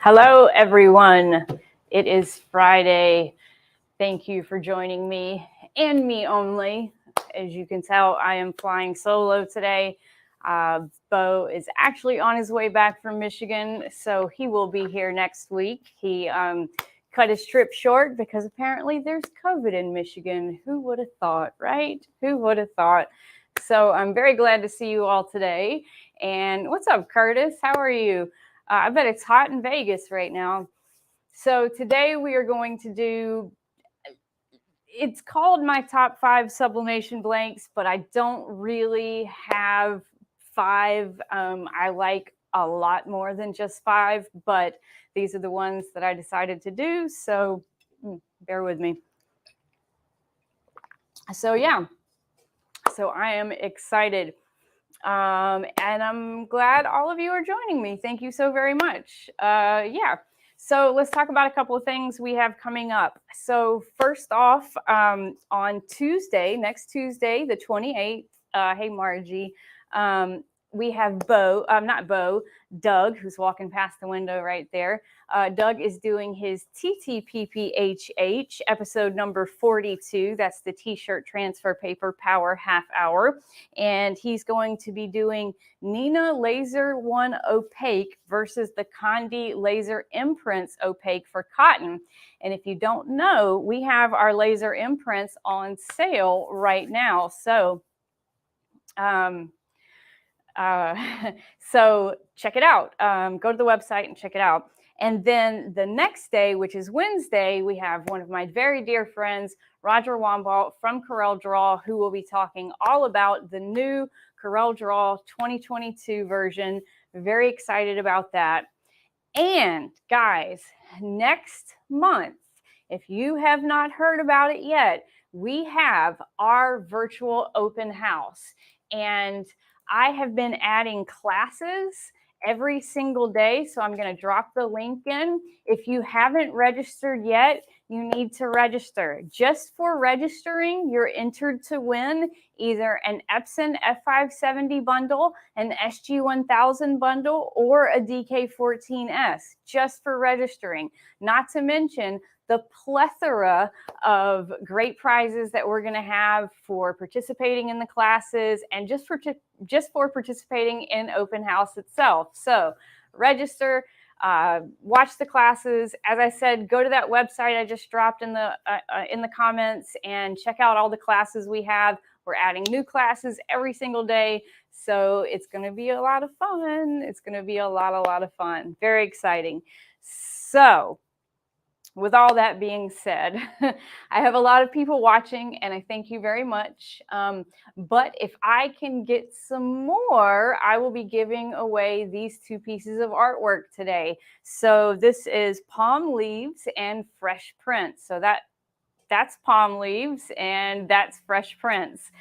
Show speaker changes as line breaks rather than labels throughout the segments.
Hello, everyone. It is Friday. Thank you for joining me and me only. As you can tell, I am flying solo today. Bo is actually on his way back from Michigan, so he will be here next week. He cut his trip short because apparently there's COVID in Michigan. Who would have thought, right? Who would have thought? So I'm very glad to see you all today. And what's up, Curtis? How are you? I bet it's hot in Vegas right now. So today we are going to do, it's called my top 5 sublimation blanks, but I don't really have 5. I like a lot more than just 5, but these are the ones that I decided to do. So bear with me. So yeah, so I am excited. And I'm glad all of you are joining me. Thank you so very much. So let's talk about a couple of things we have coming up. So first off, on Tuesday, next Tuesday, the 28th, hey Margie, we have Doug, who's walking past the window right there. Doug is doing his TTPPHH episode number 42. That's the T-shirt transfer paper power half hour. And he's going to be doing Nina Laser 1 Opaque versus the Condi Laser Imprints Opaque for cotton. And if you don't know, we have our laser imprints on sale right now. So, so check it out. Go to the website and check it out. And then the next day, which is Wednesday, we have one of my very dear friends, Roger Wambalt from Corel Draw, who will be talking all about the new Corel Draw 2022 version. Very excited about that. And guys, next month, if you have not heard about it yet, we have our virtual open house. And I have been adding classes every single day. So I'm going to drop the link in. If you haven't registered yet, you need to register. Just for registering, you're entered to win either an Epson F570 bundle, an SG1000 bundle, or a DK14S, just for registering. Not to mention the plethora of great prizes that we're going to have for participating in the classes and just for participating in open house itself. So register, watch the classes. As I said, go to that website I just dropped in the comments and check out all the classes we have. We're adding new classes every single day. So it's going to be a lot of fun. It's going to be a lot of fun. Very exciting. So with all that being said, I have a lot of people watching and I thank you very much. But if I can get some more, I will be giving away these 2 pieces of artwork today. So this is palm leaves and fresh prints. So that's palm leaves and that's fresh prints.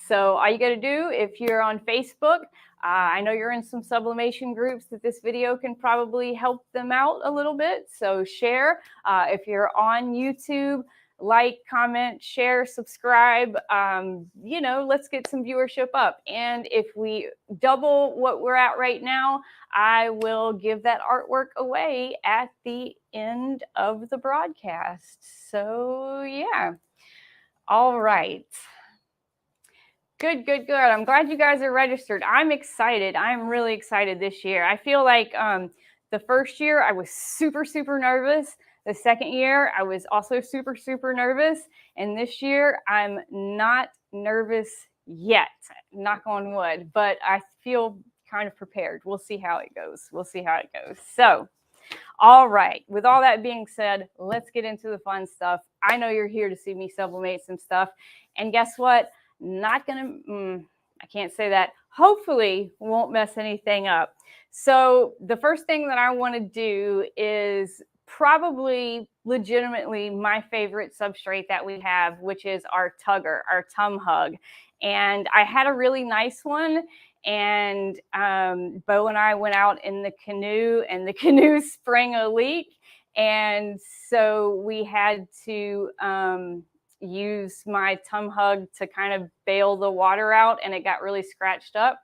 So all you got to do, if you're on Facebook, I know you're in some sublimation groups that this video can probably help them out a little bit. So share. If you're on YouTube, like, comment, share, subscribe. Let's get some viewership up. And if we double what we're at right now, I will give that artwork away at the end of the broadcast. So yeah. All right. Good. I'm glad you guys are registered. I'm excited. I'm really excited this year. I feel like the first year I was super nervous. The second year I was also super nervous. And this year I'm not nervous yet, knock on wood, but I feel kind of prepared. We'll see how it goes. So, all right. With all that being said, let's get into the fun stuff. I know you're here to see me sublimate some stuff. And guess what? I can't say that. Hopefully won't mess anything up. So the first thing that I want to do is probably legitimately my favorite substrate that we have, which is our tugger, our tum hug. And I had a really nice one. And Bo and I went out in the canoe and the canoe sprang a leak. And so we had to use my tum hug to kind of bail the water out and it got really scratched up.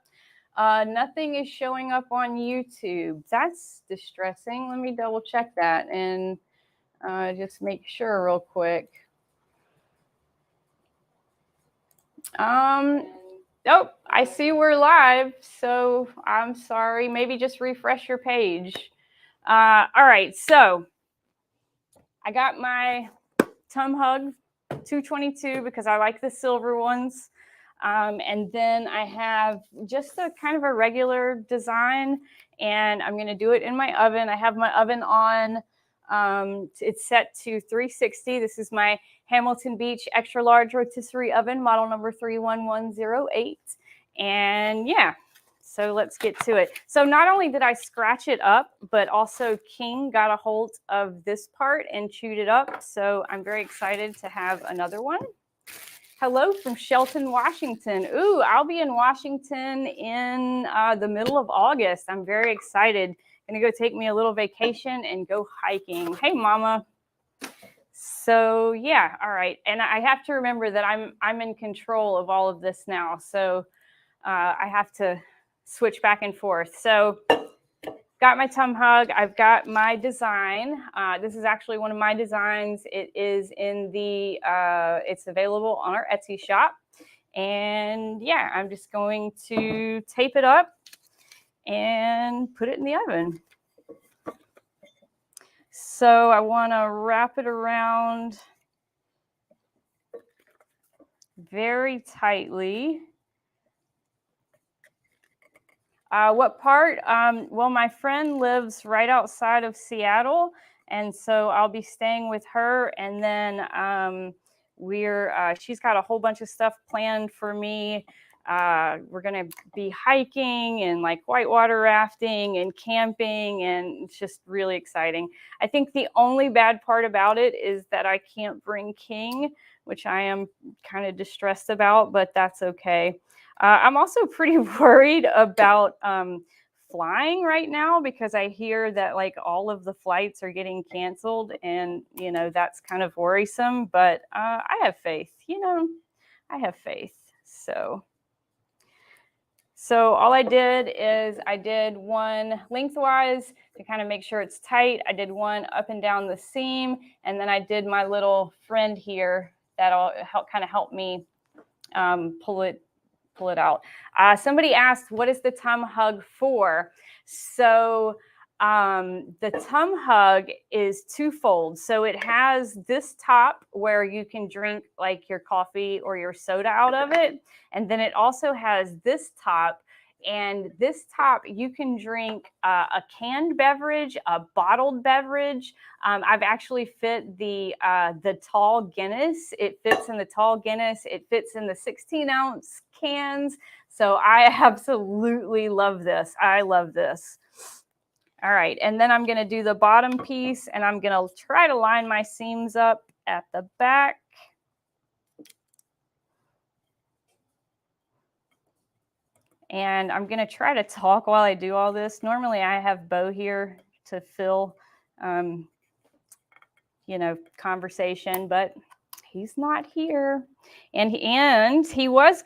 Nothing is showing up on YouTube. That's distressing. Let me double check that and just make sure real quick. Oh, I see we're live, so I'm sorry. Maybe just refresh your page. All right, so I got my Tum Hug 222 because I like the silver ones. And then I have just a kind of a regular design, and I'm going to do it in my oven. I have my oven on. It's set to 360. This is my Hamilton Beach extra large rotisserie oven, model number 31108. And yeah, so let's get to it. So not only did I scratch it up, but also King got a hold of this part and chewed it up. So I'm very excited to have another one. Hello from Shelton, Washington. Ooh, I'll be in Washington in the middle of August. I'm very excited. Gonna go take me a little vacation and go hiking. Hey, Mama. So yeah, all right. And I have to remember that I'm in control of all of this now. So I have to switch back and forth. So got my Tum Hug. I've got my design. This is actually one of my designs. It is in the, it's available on our Etsy shop. And yeah, I'm just going to tape it up and put it in the oven. So I want to wrap it around very tightly. What part? Well, my friend lives right outside of Seattle, and so I'll be staying with her. And then she's got a whole bunch of stuff planned for me. We're gonna be hiking and like whitewater rafting and camping, and it's just really exciting. I think the only bad part about it is that I can't bring King, which I am kind of distressed about, but that's okay. I'm also pretty worried about flying right now because I hear that like all of the flights are getting canceled, and you know that's kind of worrisome. But I have faith. You know, I have faith. So all I did is I did one lengthwise to kind of make sure it's tight. I did one up and down the seam, and then I did my little friend here that'll help me pull it out. Somebody asked, what is the Tum Hug for? So the Tum Hug is twofold. So it has this top where you can drink like your coffee or your soda out of it. And then it also has this top. And this top, you can drink a canned beverage, a bottled beverage. I've actually fit the tall Guinness. It fits in the tall Guinness. It fits in the 16-ounce cans. So I absolutely love this. I love this. All right, and then I'm going to do the bottom piece, and I'm going to try to line my seams up at the back. And I'm going to try to talk while I do all this. Normally I have Bo here to fill, conversation, but he's not here. And he was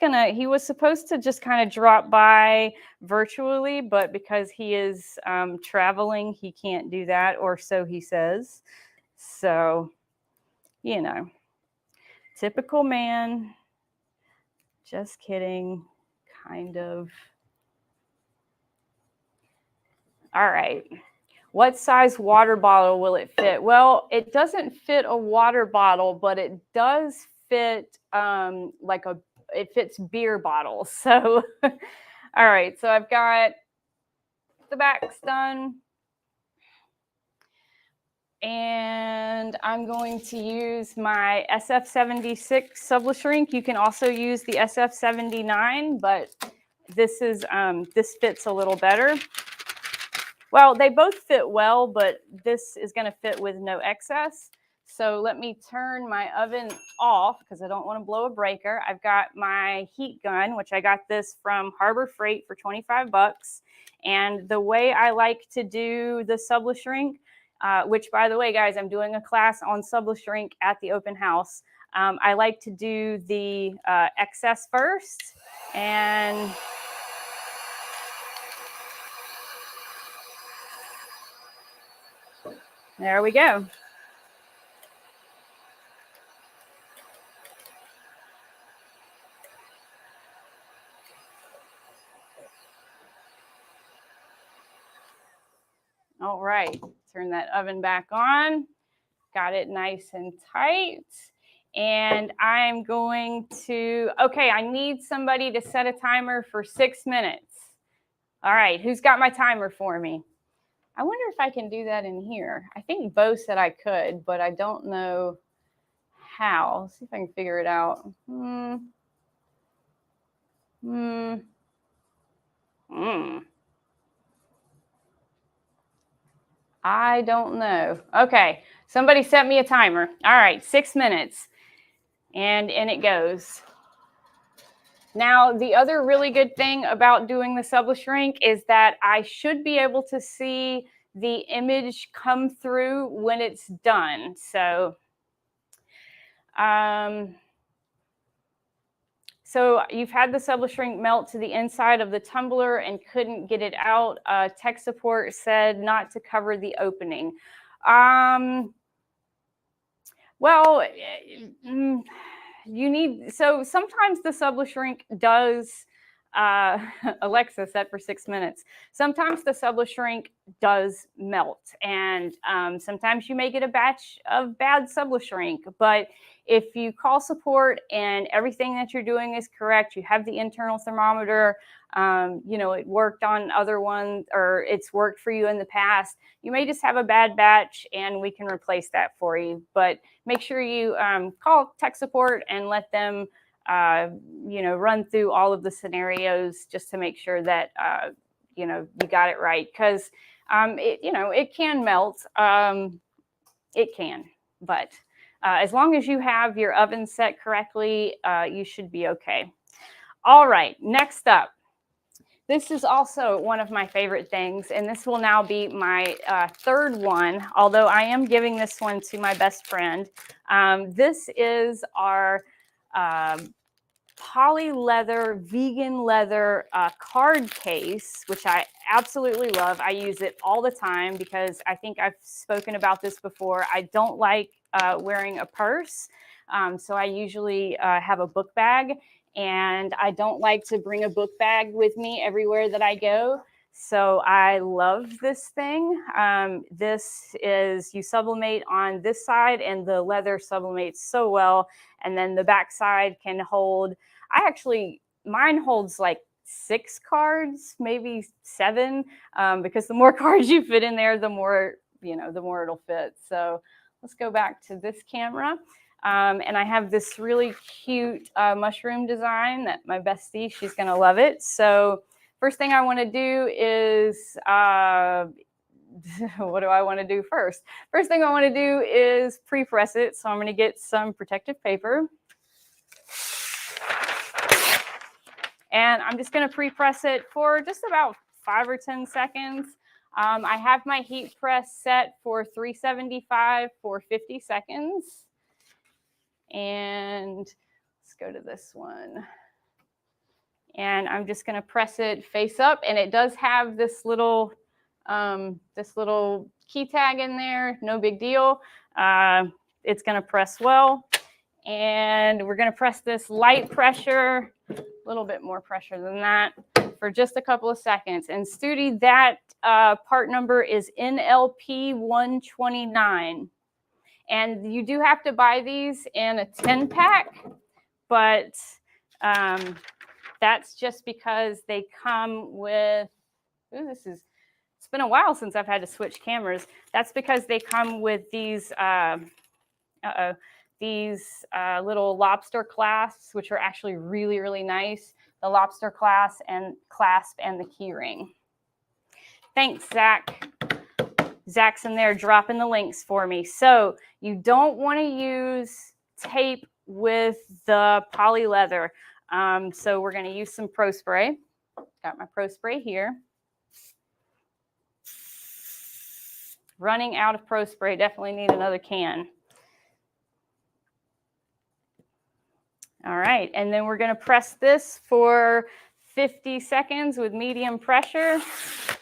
supposed to just kind of drop by virtually, but because he is traveling, he can't do that, or so he says. So, typical man. Just kidding. Kind of. All right. What size water bottle will it fit? Well, it doesn't fit a water bottle, but it does fit it fits beer bottles. So, all right. So I've got the backs done. And I'm going to use my SF76 Sublishrink. You can also use the SF79, but this fits a little better. Well, they both fit well, but this is going to fit with no excess. So let me turn my oven off because I don't want to blow a breaker. I've got my heat gun, which I got this from Harbor Freight for 25 bucks. And the way I like to do the Sublishrink, which by the way, guys, I'm doing a class on Sublishrink at the open house. I like to do the excess first, and There we go. All right, turn that oven back on. Got it nice and tight. And I'm going to, okay, I need somebody to set a timer for 6 minutes. All right, who's got my timer for me? I wonder if I can do that in here. I think Bo said I could, but I don't know how. Let's see if I can figure it out. I don't know. Okay, somebody set me a timer. All right, 6 minutes. And in it goes. Now, the other really good thing about doing the Sublishrink is that I should be able to see the image come through when it's done. So you've had the Sublishrink melt to the inside of the tumbler and couldn't get it out. Tech support said not to cover the opening. Well, you need, so sometimes the Sublishrink does, Alexa set for 6 minutes. Sometimes the Sublishrink does melt, and sometimes you may get a batch of bad Sublishrink, but if you call support and everything that you're doing is correct, you have the internal thermometer, you know, it worked on other ones, or it's worked for you in the past, you may just have a bad batch and we can replace that for you. But make sure you call tech support and let them, you know, run through all of the scenarios just to make sure that, you know, you got it right. Because, you know, it can melt. It can, but as long as you have your oven set correctly, you should be okay. All right, next up. This is also one of my favorite things, and this will now be my third one, although I am giving this one to my best friend. This is our poly leather, vegan leather card case, which I absolutely love. I use it all the time because I think I've spoken about this before. I don't like wearing a purse, so I usually have a book bag. And I don't like to bring a book bag with me everywhere that I go. So I love this thing. This is, you sublimate on this side and the leather sublimates so well. And then the back side can hold, mine holds like 6 cards, maybe 7, because the more cards you fit in there, the more, you know, the more it'll fit. So let's go back to this camera. And I have this really cute mushroom design that my bestie, she's going to love it. So first thing I want to do is, what do I want to do first? First thing I want to do is pre-press it. So I'm going to get some protective paper. And I'm just going to pre-press it for just about 5 or 10 seconds. I have my heat press set for 375 for 50 seconds. And let's go to this one. And I'm just going to press it face up. And it does have this little key tag in there. No big deal. It's going to press well. And we're going to press this light pressure, a little bit more pressure than that, for just a couple of seconds. And Studi, that part number is NLP 129. And you do have to buy these in a 10-pack, but that's just because they come with, it's been a while since I've had to switch cameras. That's because they come with these, little lobster clasps, which are actually really, really nice. The lobster clasp and the key ring. Thanks, Zach. Zach's in there dropping the links for me. So you don't want to use tape with the poly leather. So we're going to use some Pro Spray. Got my Pro Spray here. Running out of Pro Spray. Definitely need another can. All right. And then we're going to press this for 50 seconds with medium pressure.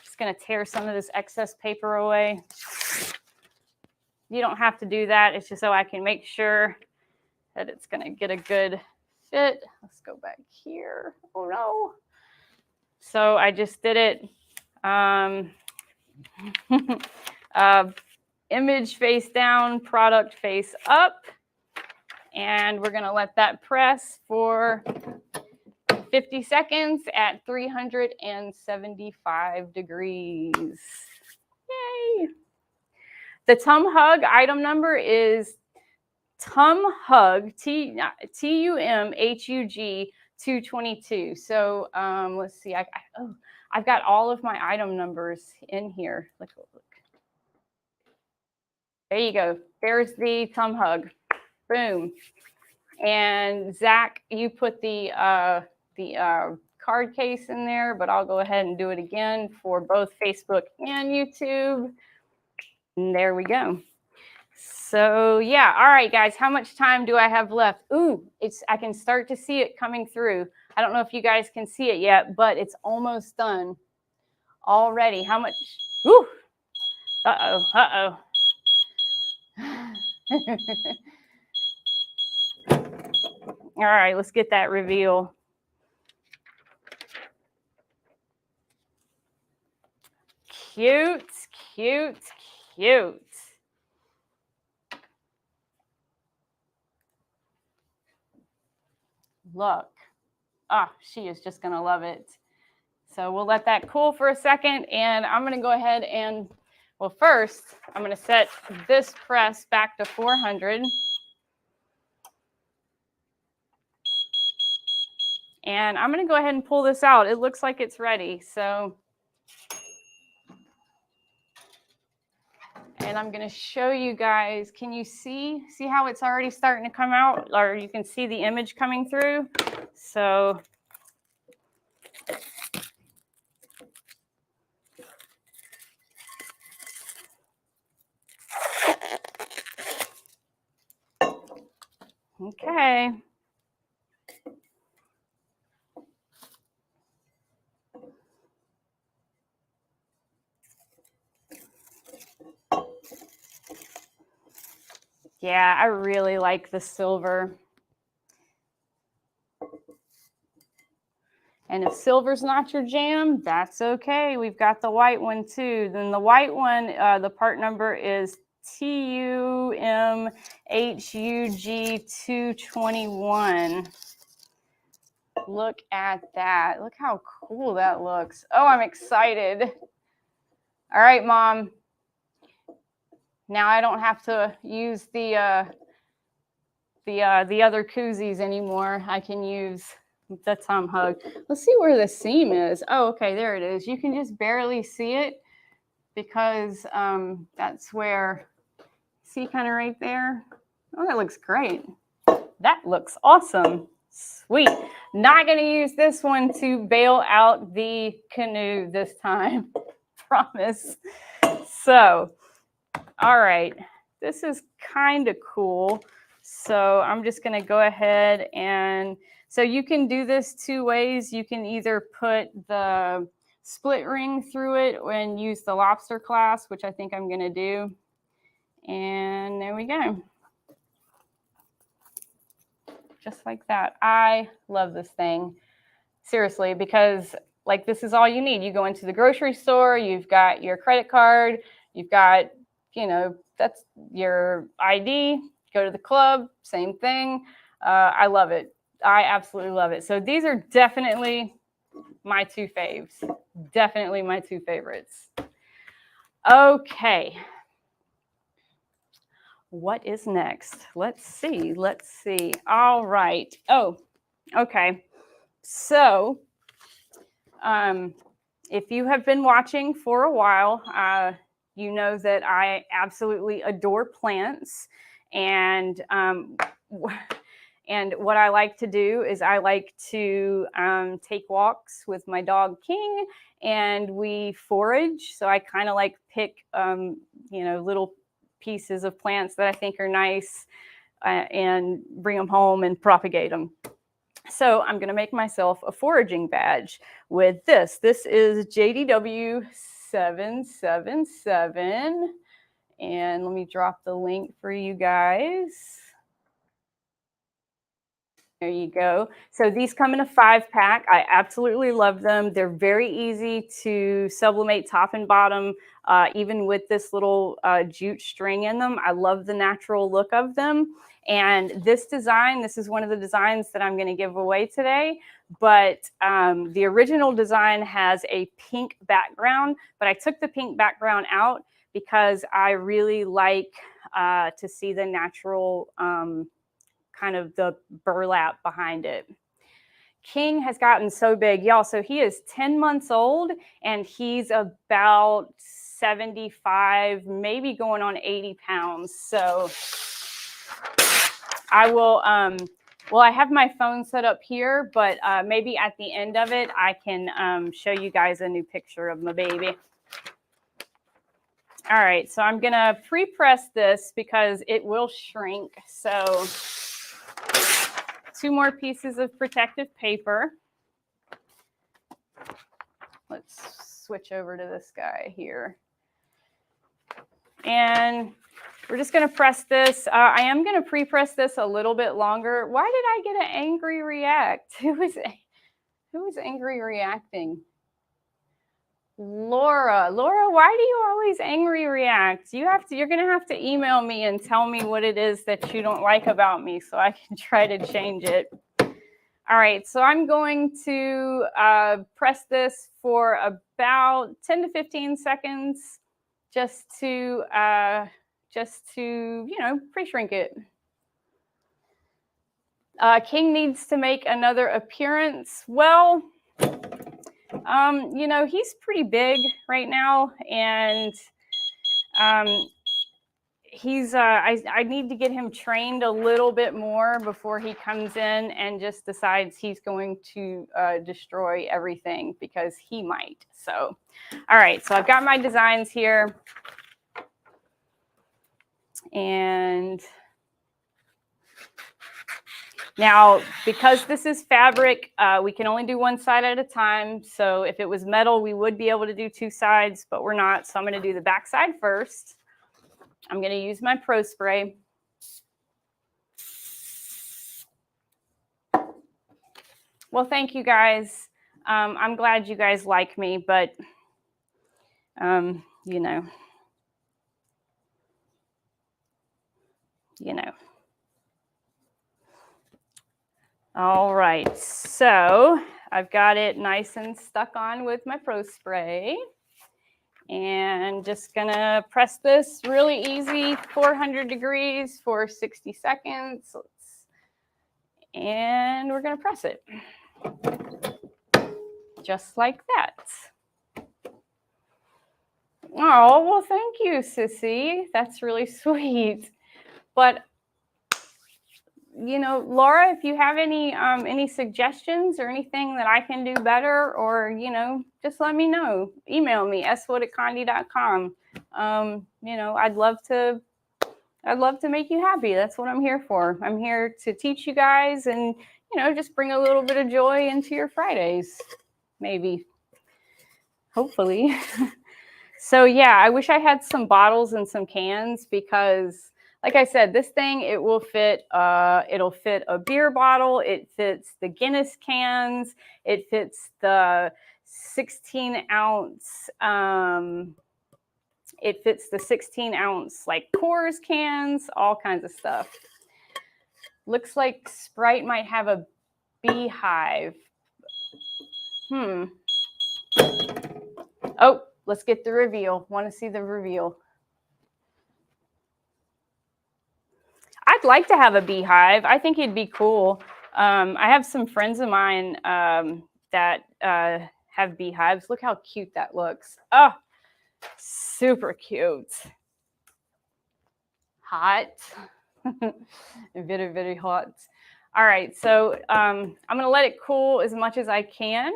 Just going to tear some of this excess paper away. you don't have to do that. It's just so I can make sure that it's going to get a good fit. Let's go back here. Oh no. So I just did it. Image face down, product face up. And we're going to let that press for 50 seconds at 375 degrees. Yay. The Tum Hug item number is Tum Hug, TUMHUG 222. So let's see. I've got all of my item numbers in here. Look. There you go. There's the Tum Hug. Boom. And Zach, you put the card case in there, but I'll go ahead and do it again for both Facebook and YouTube. And there we go. So yeah, all right, guys, how much time do I have left? Ooh, I can start to see it coming through. I don't know if you guys can see it yet, but it's almost done already. How much? Ooh, uh-oh. All right, let's get that reveal. Cute, cute, cute. Look. Ah, she is just going to love it. So we'll let that cool for a second, and I'm going to go ahead and, well, first, I'm going to set this press back to 400. And I'm going to go ahead and pull this out. It looks like it's ready. So, and I'm going to show you guys. Can you see how it's already starting to come out? Or you can see the image coming through. So, okay. Yeah, I really like the silver. And if silver's not your jam, that's okay. We've got the white one too. Then the white one, the part number is TUMHUG 221. Look at that. Look how cool that looks. Oh, I'm excited. All right, Mom. Now I don't have to use the other koozies anymore. I can use the Tum Hug. Let's see where the seam is. Oh, okay, there it is. You can just barely see it because that's where, see kind of right there? Oh, that looks great. That looks awesome. Sweet. Not going to use this one to bail out the canoe this time. Promise. So, all right. This is kind of cool. So I'm just going to go ahead and, so you can do this two ways. You can either put the split ring through it and use the lobster clasp, which I think I'm going to do. And there we go. Just like that. I love this thing. Seriously, because like this is all you need. You go into the grocery store, you've got your credit card, you've got, you know, that's your ID, go to the club, same thing. I love it. I absolutely love it. So these are definitely my two faves. Definitely my two favorites. Okay. What is next? Let's see. Let's see. All right. Oh, okay. So if you have been watching for a while, you know that I absolutely adore plants. And what I like to do is I like to take walks with my dog King, and we forage. So I kind of like pick, you know, little pieces of plants that I think are nice and bring them home and propagate them. So I'm going to make myself a foraging badge with this. This is JDW 777. And let me drop the link for you guys. There you go. So these come in a 5-pack. I absolutely love them. They're very easy to sublimate top and bottom, even with this little jute string in them. I love the natural look of them. And this design, this is one of the designs that I'm going to give away today. But the original design has a pink background, but I took the pink background out because I really like to see the natural kind of the burlap behind it. King has gotten so big, y'all. So he is 10 months old and he's about 75, maybe going on 80 pounds. So I will, well, I have my phone set up here, but maybe at the end of it, I can show you guys a new picture of my baby. All right, so I'm gonna pre-press this because it will shrink. So 2 more pieces of protective paper. Let's switch over to this guy here. And we're just going to press this. I am going to pre-press this a little bit longer. Why did I get an angry react? Who was angry reacting? Laura, why do you always angry react? You're going to have to email me and tell me what it is that you don't like about me so I can try to change it. All right, so I'm going to press this for about 10 to 15 seconds just to you know, pre-shrink it. King needs to make another appearance. Well, you know, he's pretty big right now, and he's I need to get him trained a little bit more before he comes in and just decides he's going to destroy everything, because he might. So, all right, so I've got my designs here, and now, because this is fabric, we can only do one side at a time. So if it was metal, we would be able to do 2 sides, but we're not. So I'm going to do the back side first. I'm going to use my Pro Spray. Well, thank you guys. I'm glad you guys like me, but, you know. All right, so I've got it nice and stuck on with my Pro Spray. And just gonna press this really easy, 400 degrees for 60 seconds. And we're gonna press it. Just like that. Oh, well, thank you, Sissy. That's really sweet. But, you know, Laura, if you have any suggestions or anything that I can do better, or, you know, just let me know. Email me, s.wood@condi.com. You know, I'd love to make you happy. That's what I'm here for. I'm here to teach you guys and, you know, just bring a little bit of joy into your Fridays, maybe, hopefully. So yeah, I wish I had some bottles and some cans, because like I said, this thing, it will fit, it'll fit a beer bottle. It fits the Guinness cans. It fits the 16-ounce, it fits the 16-ounce like Coors cans, all kinds of stuff. Looks like Sprite might have a beehive. Oh, let's get the reveal. Want to see the reveal? I'd like to have a beehive. I think it'd be cool. I have some friends of mine that have beehives. Look how cute that looks. Oh, super cute. Hot. Very, very hot. All right, so I'm going to let it cool as much as I can.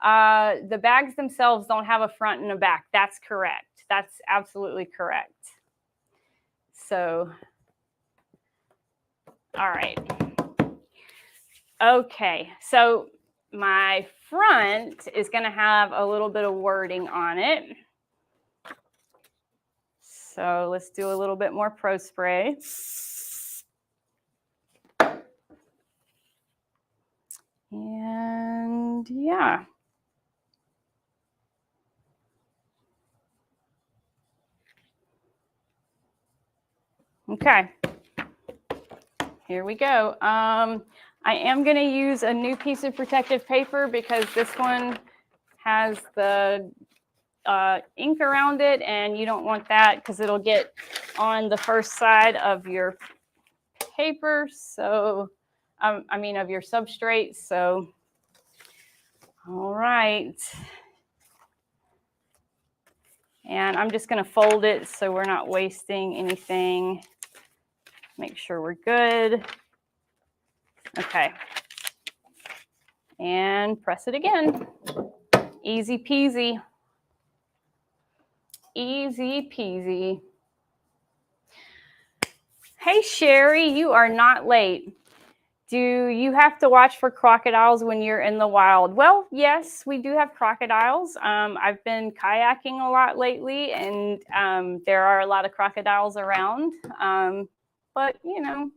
The bags themselves don't have a front and a back. That's correct. That's absolutely correct. So, all right. Okay, so my front is going to have a little bit of wording on it. So let's do a little bit more Pro Spray. And yeah. Okay. Here we go. I am going to use a new piece of protective paper because this one has the ink around it, and you don't want that because it'll get on the first side of your paper. So, I mean, of your substrate. So, all right. And I'm just going to fold it so we're not wasting anything. Make sure we're good. Okay. And press it again. Easy peasy. Easy peasy. Hey, Sherry, you are not late. Do you have to watch for crocodiles when you're in the wild? Well, yes, we do have crocodiles. I've been kayaking a lot lately, and there are a lot of crocodiles around. But, you know,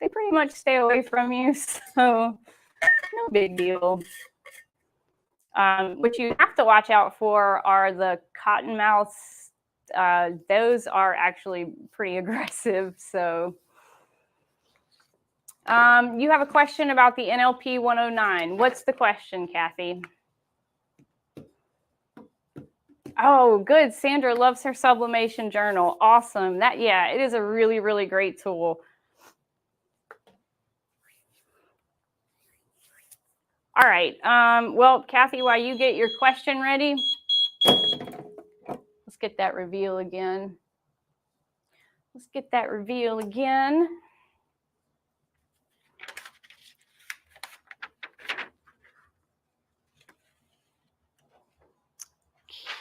they pretty much stay away from you, so no big deal. What you have to watch out for are the cottonmouths. Those are actually pretty aggressive, so... you have a question about the NLP 109. What's the question, Kathy? Oh, good. Sandra loves her sublimation journal. Awesome. Yeah, it is a really, really great tool. All right. Well, Kathy, while you get your question ready, let's get that reveal again. Let's get that reveal again.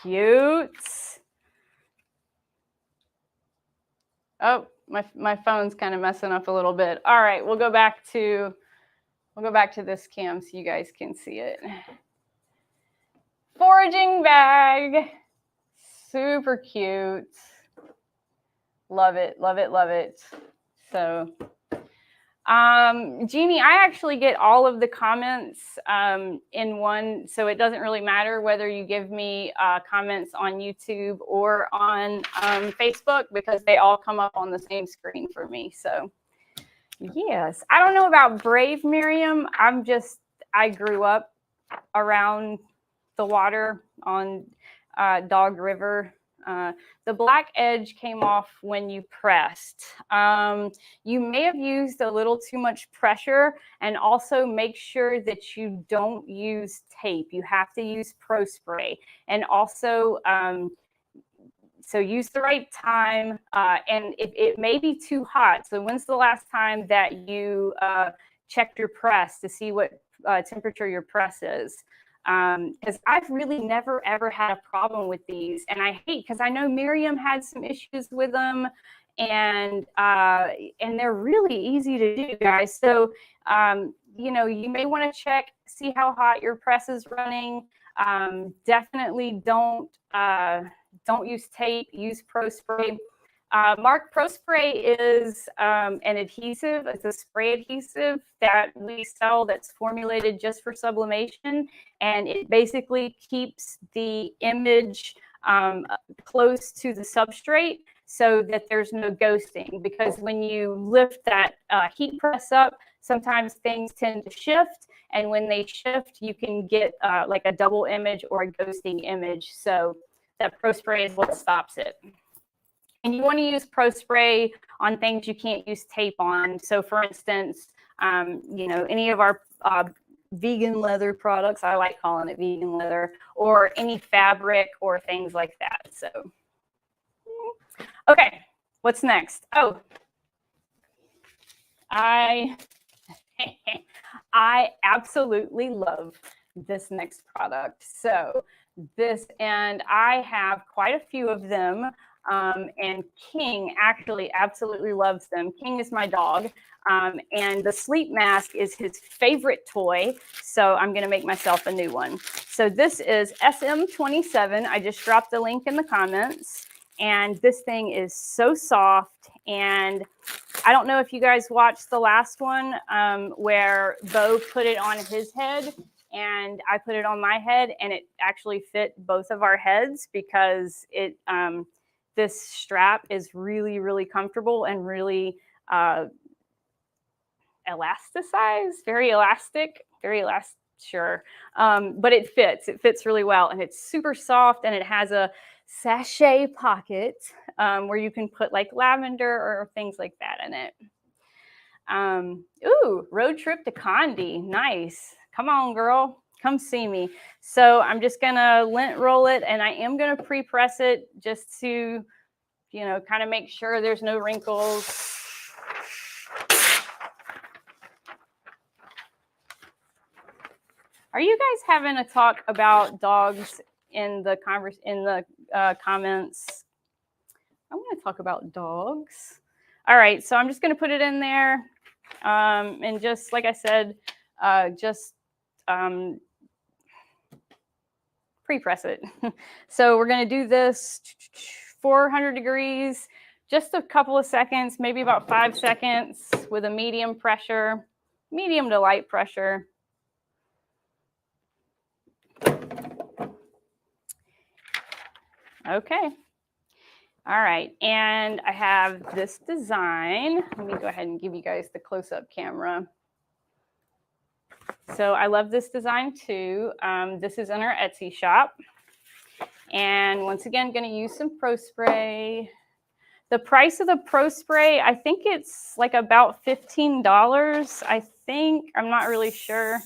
Cute. Oh, my phone's kind of messing up a little bit. All right, we'll go back to this cam so you guys can see it. Foraging bag. Super cute. Love it, love it, love it. So, Jeannie, I actually get all of the comments in one, so it doesn't really matter whether you give me comments on YouTube or on Facebook because they all come up on the same screen for me. So, yes. I don't know about Brave, Miriam. I grew up around the water on Dog River. The black edge came off when you pressed. You may have used a little too much pressure, and also make sure that you don't use tape. You have to use Pro Spray, and also so use the right time, and it may be too hot. So when's the last time that you checked your press to see what temperature your press is? Because I've really never, ever had a problem with these. And I hate, because I know Miriam had some issues with them, and they're really easy to do, guys. So, you know, you may want to check, see how hot your press is running. Definitely don't use tape, use Pro Spray. Mark, Pro Spray is an adhesive. It's a spray adhesive that we sell that's formulated just for sublimation, and it basically keeps the image close to the substrate so that there's no ghosting, because when you lift that heat press up, sometimes things tend to shift, and when they shift, you can get like a double image or a ghosting image. So that Pro Spray is what stops it. And you want to use Pro Spray on things you can't use tape on. So, for instance, you know, any of our vegan leather products, I like calling it vegan leather, or any fabric or things like that. So, okay, what's next? Oh, I absolutely love this next product. So and I have quite a few of them. And King actually absolutely loves them. King is my dog, and the sleep mask is his favorite toy. So I'm going to make myself a new one. So this is SM27. I just dropped the link in the comments, And this thing is so soft. And I don't know if you guys watched the last one where Bo put it on his head and I put it on my head, and it actually fit both of our heads because it this strap is really, really comfortable and really elasticized, very elastic, sure. But it fits really well, and it's super soft, and it has a sachet pocket where you can put like lavender or things like that in it. Ooh, road trip to Condi. Nice. Come on, girl. Come see me. So I'm just going to lint roll it, and I am going to pre-press it just to, you know, kind of make sure there's no wrinkles. Are you guys having a talk about dogs in the comments? I want to talk about dogs. All right, so I'm just going to put it in there, and just like I said, pre-press it. So we're going to do this 400 degrees, just a couple of seconds, maybe about 5 seconds with a medium pressure, medium to light pressure. Okay. All right. And I have this design. Let me go ahead and give you guys the close-up camera. So I love this design too. This is in our Etsy shop. And once again, going to use some Pro Spray. The price of the Pro Spray, I think it's like about $15. I think, I'm not really sure.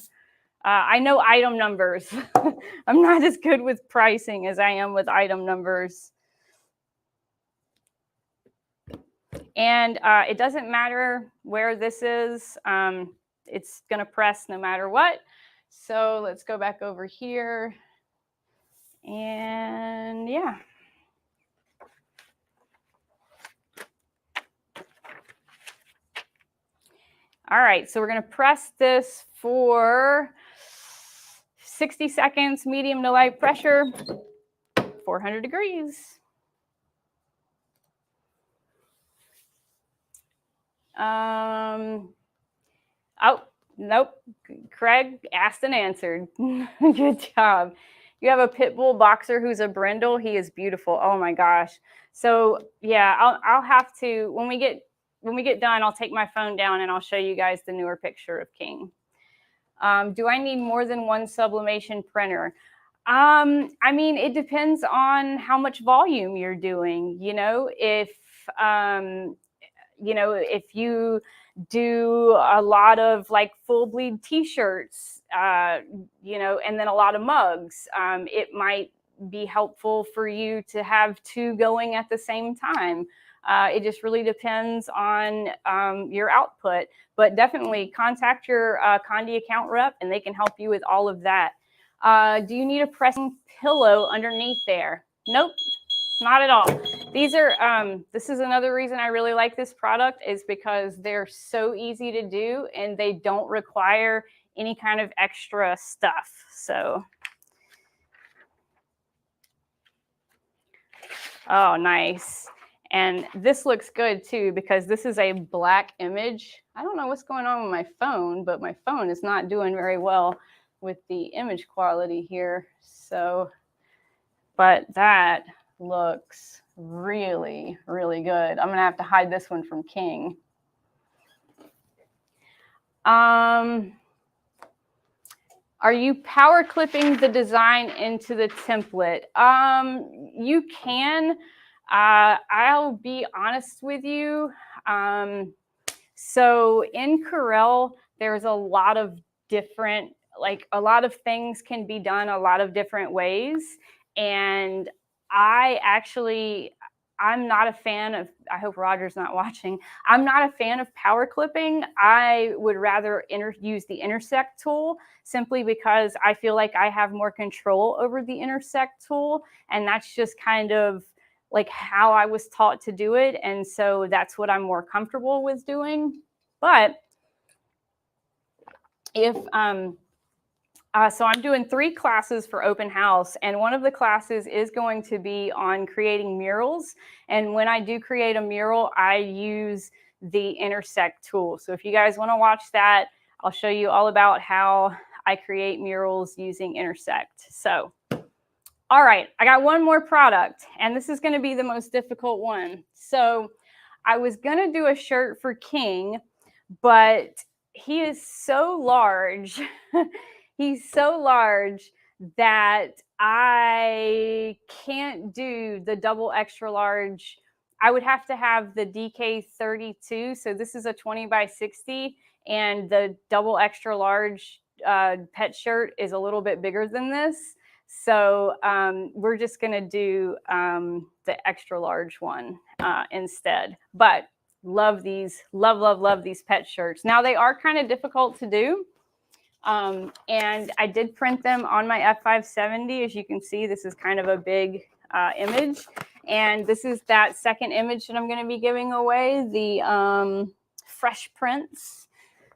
I know item numbers. I'm not as good with pricing as I am with item numbers. And it doesn't matter where this is. It's going to press no matter what. So let's go back over here. And yeah. All right, so we're going to press this for 60 seconds, medium to light pressure, 400 degrees. Oh, nope. Craig asked and answered. Good job. You have a pit bull boxer who's a brindle. He is beautiful. Oh my gosh. So yeah, I'll have to, when we get done, I'll take my phone down and I'll show you guys the newer picture of King. Do I need more than one sublimation printer? I mean, it depends on how much volume you're doing. You know, if you do a lot of like full bleed t-shirts, you know, and then a lot of mugs, it might be helpful for you to have two going at the same time. It just really depends on your output, but definitely contact your Condi account rep and they can help you with all of that. Do you need a pressing pillow underneath there? Nope, not at all. These are, this is another reason I really like this product, is because they're so easy to do and they don't require any kind of extra stuff. So, oh, nice. And this looks good too, because this is a black image. I don't know what's going on with my phone, but my phone is not doing very well with the image quality here. So, but that looks really, really good. I'm gonna have to hide this one from King. Are you power clipping the design into the template? You can. I'll be honest with you. So in Corel, there's a lot of different, like a lot of things can be done a lot of different ways. And I'm not a fan of, I hope Roger's not watching, I'm not a fan of power clipping. I would rather use the intersect tool, simply because I feel like I have more control over the intersect tool. And that's just kind of like how I was taught to do it. And so that's what I'm more comfortable with doing. But if So I'm doing 3 classes for open house, and one of the classes is going to be on creating murals. And when I do create a mural, I use the intersect tool. So if you guys want to watch that, I'll show you all about how I create murals using intersect. So, all right, I got one more product, and this is going to be the most difficult one. So I was going to do a shirt for King, but he is so large. He's so large that I can't do the double extra large. I would have to have the DK32. So this is a 20 by 60, and the double extra large pet shirt is a little bit bigger than this. So we're just going to do the extra large one instead. But love these, love these pet shirts. Now they are kind of difficult to do. And I did print them on my F570. As you can see, this is kind of a big image. And this is that second image that I'm going to be giving away, the fresh prints.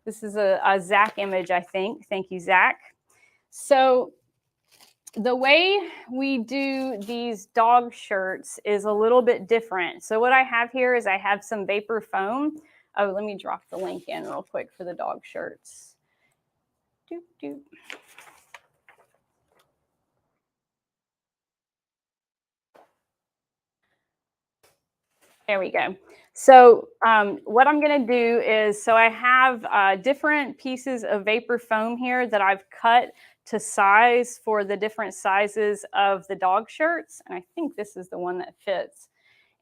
This is a Zach image, I think. Thank you, Zach. So the way we do these dog shirts is a little bit different. So what I have here is I have some vapor foam. Oh, let me drop the link in real quick for the dog shirts. Doop, doop. There we go. So what I'm going to do is, so I have different pieces of vapor foam here that I've cut to size for the different sizes of the dog shirts. And I think this is the one that fits.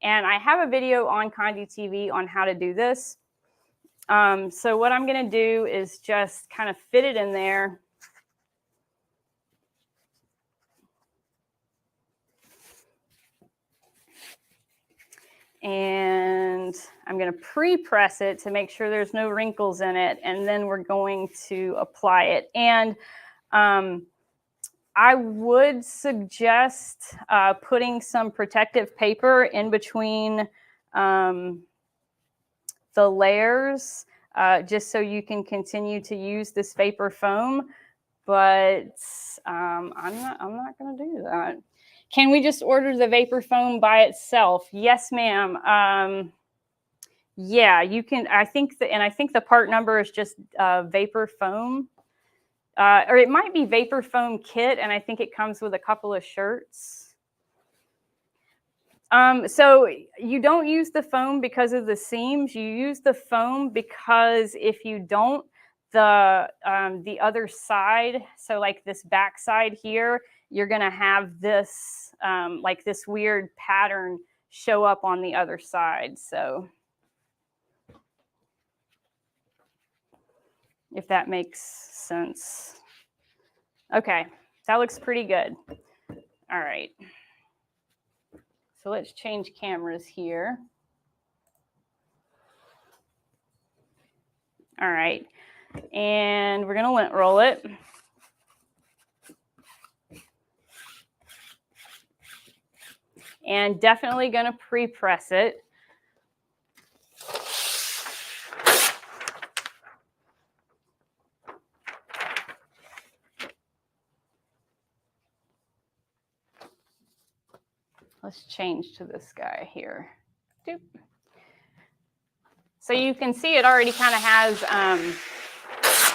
And I have a video on Condi TV on how to do this. So what I'm going to do is just kind of fit it in there. And I'm going to pre-press it to make sure there's no wrinkles in it. And then we're going to apply it. And I would suggest putting some protective paper in between the layers, just so you can continue to use this vapor foam. But I'm not going to do that. Can we just order the vapor foam by itself? Yes, ma'am. Yeah, you can. I think the part number is just vapor foam, or it might be vapor foam kit, and I think it comes with a couple of shirts. So you don't use the foam because of the seams. You use the foam because if you don't, the other side, so like this back side here, you're going to have this like this weird pattern show up on the other side. So if that makes sense. Okay, that looks pretty good. All right. So let's change cameras here. All right. And we're going to lint roll it. And definitely going to pre-press it. Let's change to this guy here. Doop. So you can see it already kind of has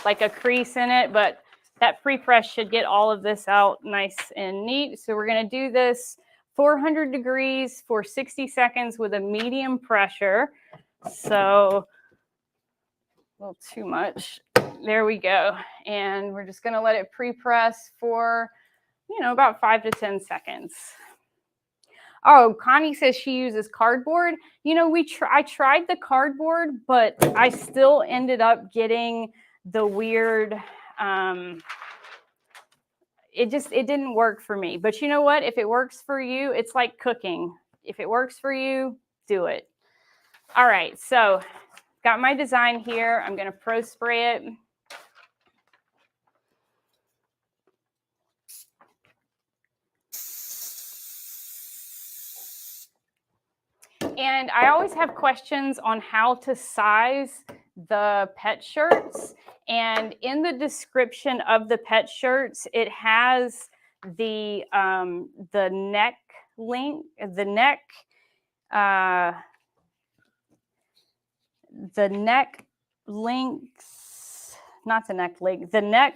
like a crease in it, but that pre-press should get all of this out nice and neat. So we're going to do this 400 degrees for 60 seconds with a medium pressure. So a little too much. There we go. And we're just going to let it pre-press for, about 5 to 10 seconds. Oh, Connie says she uses cardboard. I tried the cardboard, but I still ended up getting the weird, it didn't work for me. But you know what? If it works for you, it's like cooking. If it works for you, do it. All right, so got my design here. I'm going to pro spray it. And I always have questions on how to size the pet shirts, and in the description of the pet shirts, it has the neck link, the neck links, not the neck link, the neck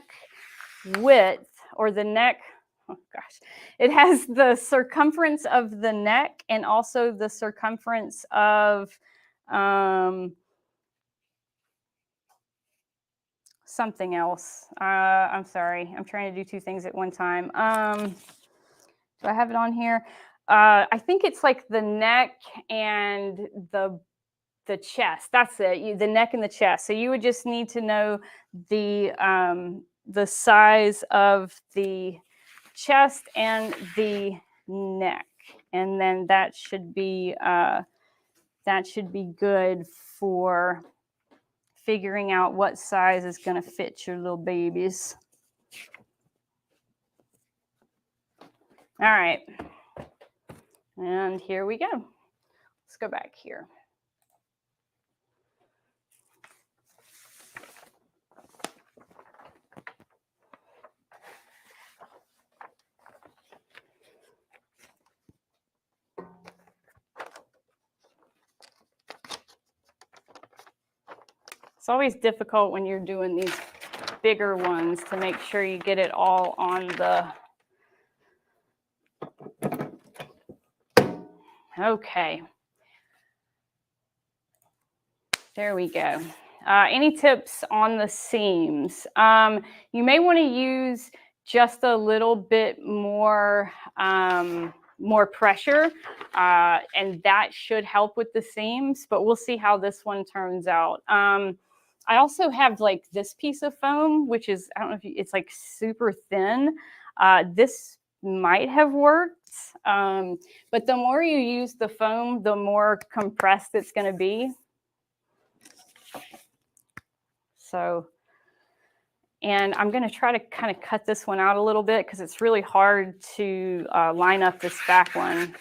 width, or the neck, oh gosh, it has the circumference of the neck and also the circumference of something else. I'm sorry, I'm trying to do two things at one time. Do I have it on here? I think it's like the neck and the chest. That's it. The neck and the chest. So you would just need to know the size of the chest and the neck, and then that should be good for figuring out what size is going to fit your little babies. All right, and here we go. Let's go back here. It's always difficult when you're doing these bigger ones to make sure you get it all on the... Okay. There we go. Any tips on the seams? You may want to use just a little bit more pressure, and that should help with the seams, but we'll see how this one turns out. I also have like this piece of foam, which is, I don't know if it's like super thin. This might have worked, but the more you use the foam, the more compressed it's going to be. So, and I'm going to try to kind of cut this one out a little bit because it's really hard to line up this back one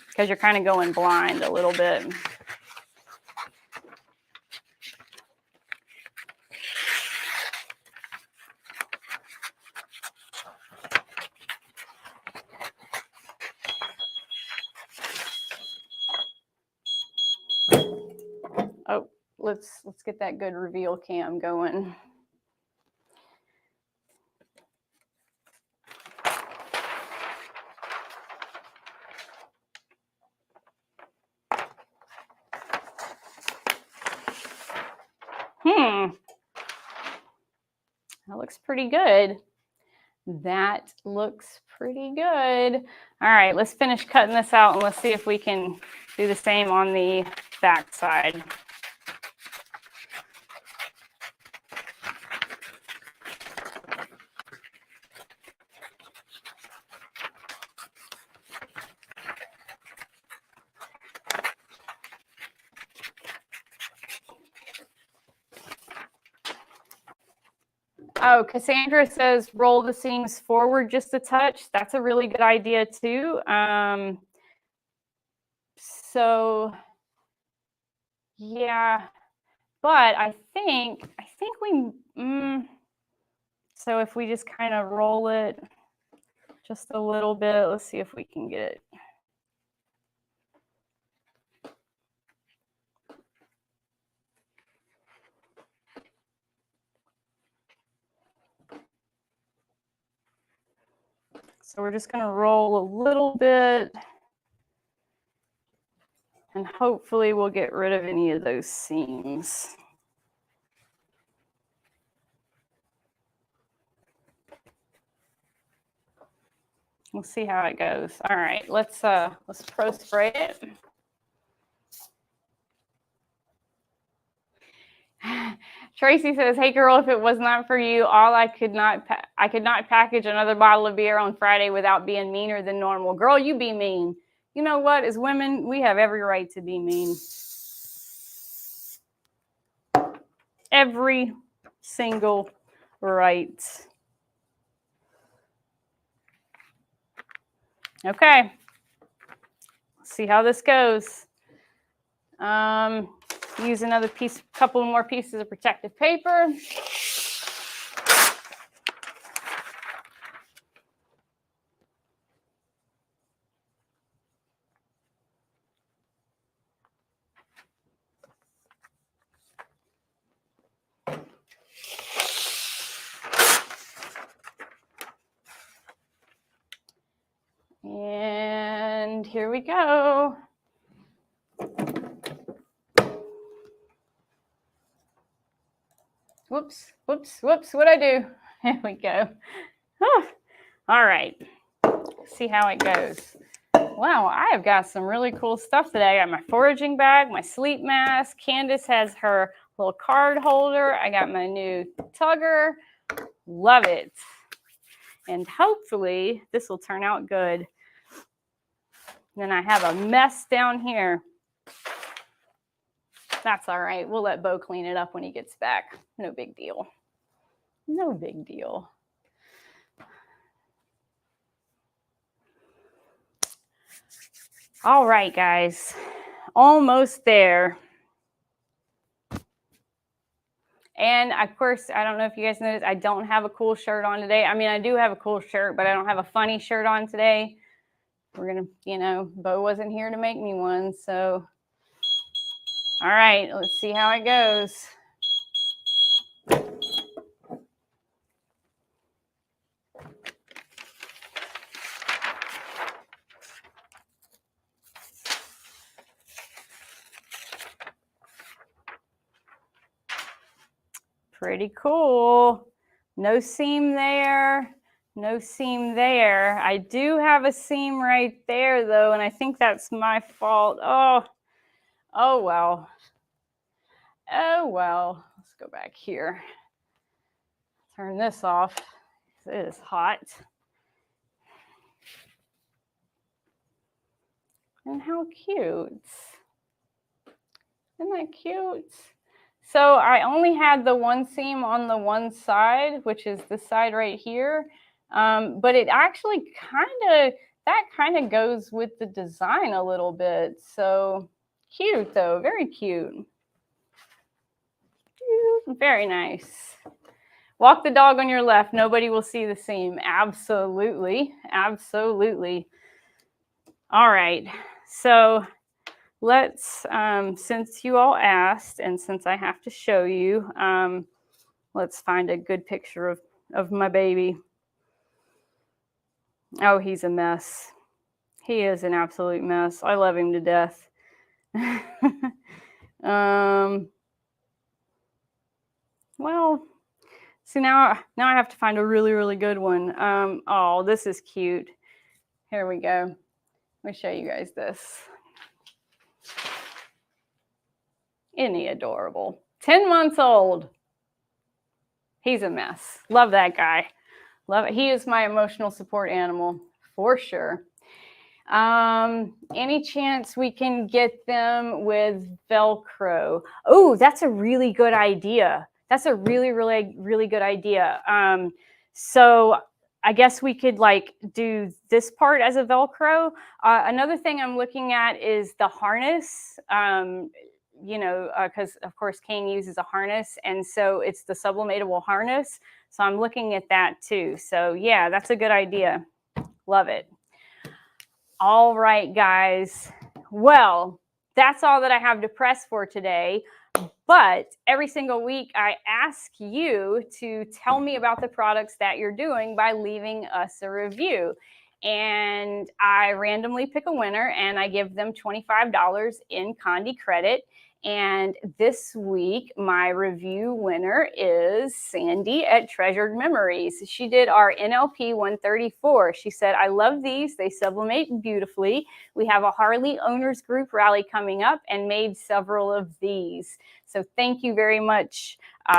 because you're kind of going blind a little bit. Oh, let's get that good reveal cam going. That looks pretty good. That looks pretty good. All right, let's finish cutting this out and let's see if we can do the same on the back side. Oh, Cassandra says roll the seams forward just a touch. That's a really good idea too. So yeah, but I think we, so if we just kind of roll it just a little bit, let's see if we can get it. So we're just going to roll a little bit, and hopefully we'll get rid of any of those seams. We'll see how it goes. All right, let's pro spray it. Tracy says, "Hey girl, if it was not for you, I could not package another bottle of beer on Friday without being meaner than normal." Girl, you be mean. You know what? As women, we have every right to be mean. Every single right. Okay. Let's see how this goes. use another piece, couple more pieces of protective paper. And here we go. Whoops, whoops, whoops, what'd I do? Here we go. Oh, all right, see how it goes. Wow, I have got some really cool stuff today. I got my foraging bag, my sleep mask. Candace has her little card holder. I got my new tugger. Love it. And hopefully this will turn out good. Then I have a mess down here. That's all right. We'll let Bo clean it up when he gets back. No big deal. No big deal. All right, guys. Almost there. And of course, I don't know if you guys noticed, I don't have a cool shirt on today. I mean, I do have a cool shirt, but I don't have a funny shirt on today. We're going to, you know, Bo wasn't here to make me one. So, all right, let's see how it goes. Pretty cool. No seam there. No seam there. I do have a seam right there, though, and I think that's my fault. Oh well. Oh, well. Let's go back here. Turn this off. It is hot. And how cute. Isn't that cute? So I only had the one seam on the one side, which is this side right here. But it actually kind of goes with the design a little bit. So cute though, very cute. Very nice. Walk the dog on your left. Nobody will see the seam. Absolutely. Absolutely. All right. So let's, since you all asked, and since I have to show you, let's find a good picture of my baby. Oh, he's a mess. He is an absolute mess. I love him to death. Well, see now I have to find a really, really good one. Oh, this is cute. Here we go. Let me show you guys this. Isn't he adorable? 10 months old. He's a mess. Love that guy. Love it. He is my emotional support animal for sure. Any chance we can get them with Velcro? Oh, that's a really good idea. That's a really, really, really good idea. So I guess we could like do this part as a Velcro. Another thing I'm looking at is the harness. You know, because of course Kane uses a harness, and so it's the sublimatable harness. So I'm looking at that too. So yeah, that's a good idea. Love it. All right, guys. Well, that's all that I have to press for today. But every single week, I ask you to tell me about the products that you're doing by leaving us a review. And I randomly pick a winner, and I give them $25 in Condi credit. And this week, my review winner is Sandy at Treasured Memories. She did our NLP 134. She said, I love these. They sublimate beautifully. We have a Harley Owners Group rally coming up and made several of these. So thank you very much,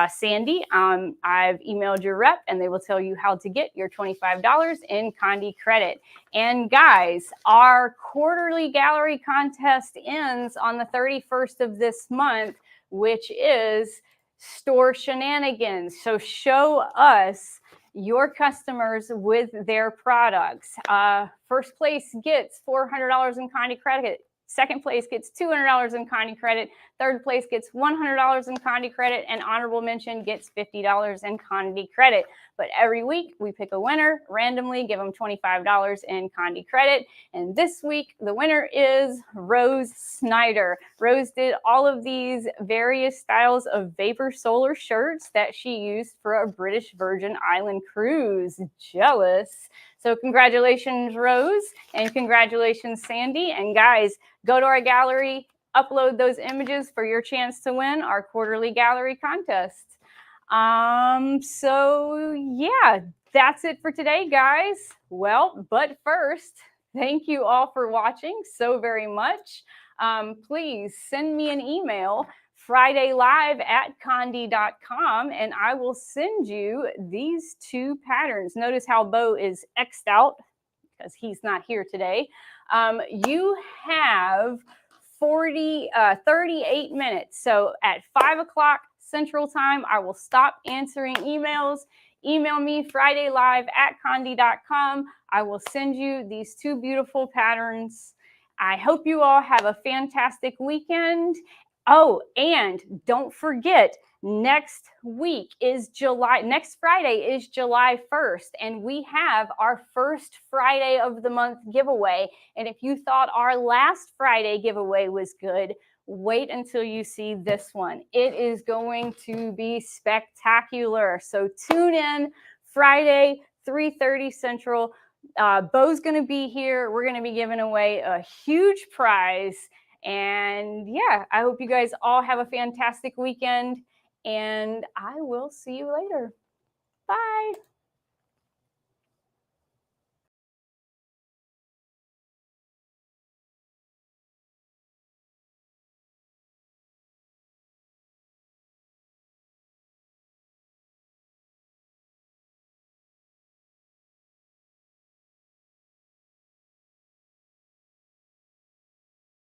Sandy. I've emailed your rep, and they will tell you how to get your $25 in Condi credit. And guys, our quarterly gallery contest ends on the 31st of this month, which is store shenanigans. So show us your customers with their products. First place gets $400 in Condi credit. Second place gets $200 in Condi credit. Third place gets $100 in Condi credit, and honorable mention gets $50 in Condi credit. But every week we pick a winner randomly, give them $25 in Condi credit. And this week the winner is Rose Snyder. Rose did all of these various styles of vapor solar shirts that she used for a British Virgin Island cruise. Jealous. So congratulations, Rose, and congratulations, Sandy. And guys, go to our gallery, upload those images for your chance to win our quarterly gallery contest. So yeah, that's it for today, guys. Well, but first, thank you all for watching so very much. Please send me an email, fridaylive@condi.com, and I will send you these two patterns. Notice how Bo is X'd out because he's not here today. You have 38 minutes. So at 5 o'clock Central Time, I will stop answering emails. Email me fridaylive@condi.com. I will send you these two beautiful patterns. I hope you all have a fantastic weekend. Oh, and don't forget, next Friday is July 1st, and we have our first Friday of the month giveaway. And if you thought our last Friday giveaway was good, wait until you see this one. It is going to be spectacular. So tune in Friday, 3:30 Central. Bo's going to be here. We're going to be giving away a huge prize. And yeah, I hope you guys all have a fantastic weekend, and I will see you later. Bye.